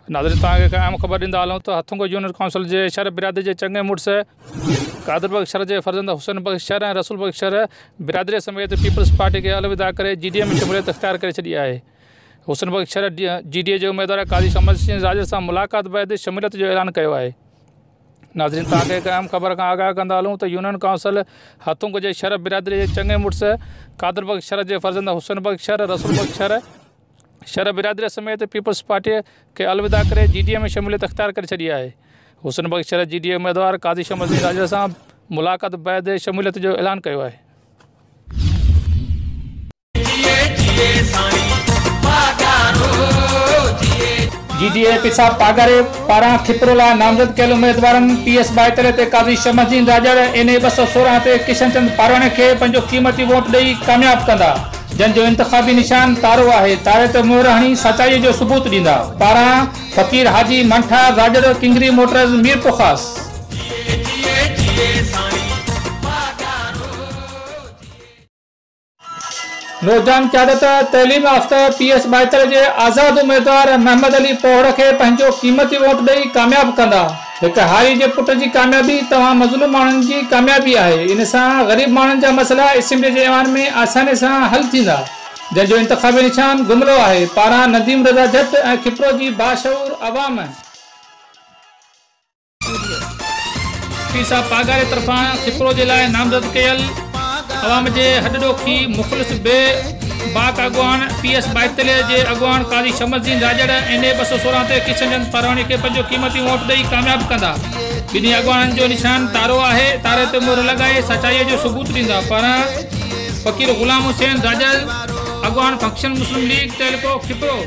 नाज़रीन तव्हांखे क़याम ख़बर ॾींदा हलूं त हथोंगो यूनियन काउंसिल जे शहर बिरादरी जे चङे मुड़ुस कादर बख़्श शहर जे फर्ज़ंद हुसैन बख़्श शहर ऐं रसूल बख़्श शहर बिरादरी समेत पीपल्स पार्टी खे अलविदा करे GDA में शमूलियत इख़्तियार करे छॾी आहे। हुसैन बख़्श शहर GDA जे उम्मीदवार काज़ी शमस सिंह राजर सां मुलाक़ात बैदि शमूलियत जो ऐलान कयो आहे। नाज़रीन तव्हांखे क़याम ख़बर खां आगाह कंदा हलूं त यूनियन काउंसिल हथोंगो जे शहर बिरादरी जे चङे मुड़ुस कादर बख़्श शहर जे फर्ज़ंद हुसैन बख़्श शहर रसूल बख़्श शहर बिरादरी समेत पीपल्स पार्टी खे अलविदा करे GDA में शमूलियत इख़्तियार करे छॾी आहे। हुसैन बख़्श शहर GDA उम्मीदवार काज़ी शमस सिंह राजर सां मुलाक़ात बैदि शमूलियत जो ऐलान कयो आहे। GDA पिसा पागारे पारां खिपरोला नामज़द कयल उम्मीदवारनि PS 72 ते काज़ी शमस सिंह राजर NA 216 ते किशन चंद पारवाणे खे पंहिंजो क़ीमती वोट ॾेई कामयाब कंदा, जंहिंजो इंतख़ाबी निशान तारो आहे। तारे ते मोहर हणी सचाईअ जो सबूत ॾींदा। पारां फ़कीर हाजी मंठा राजर किंगरी मोटर्स मीरपुर ख़ास। नौजवान क़यादत तइलीम याफ़्ता PS 72 जे आज़ाद उम्मीदवार महमद अली पोहड़ खे पंहिंजो क़ीमती वोट ॾेई कामयाब कंदा। हिक हारी जे पुट जी कामयाबी तमाम मज़लूम माण्हुनि जी कामयाबी आहे। इन सां ग़रीब माण्हुनि जा मसइला असेंबली जे ऐवान में आसानी सां हल थींदा, जंहिंजो इंतख़ाबी निशान गुमलो आहे। पारां नदीम रज़ा जट ऐं खिपरो जी बाशऊर अवाम। पीसा पागारे तरफ़ां खिपरो जे लाइ नामज़द कयल अवाम जे हॾॾोखी मुख़लिस बाक अॻुवान PS 72 जे अॻुवान काज़ी शमस सिंह राजड़ NA 216 ते किशन चंद पारवाणी खे पंहिंजो क़ीमती वोट ॾेई कामयाब कंदा। ॿिन्ही अॻुवाननि जो निशान तारो आहे। तारे ते मोहर लॻाए सचाईअ जो सबूत ॾींदा। पारां फ़कीर ग़ुलाम हुसैन राजड़ अॻुवान फंक्शन मुस्लिम लीग तहलको खिपरो।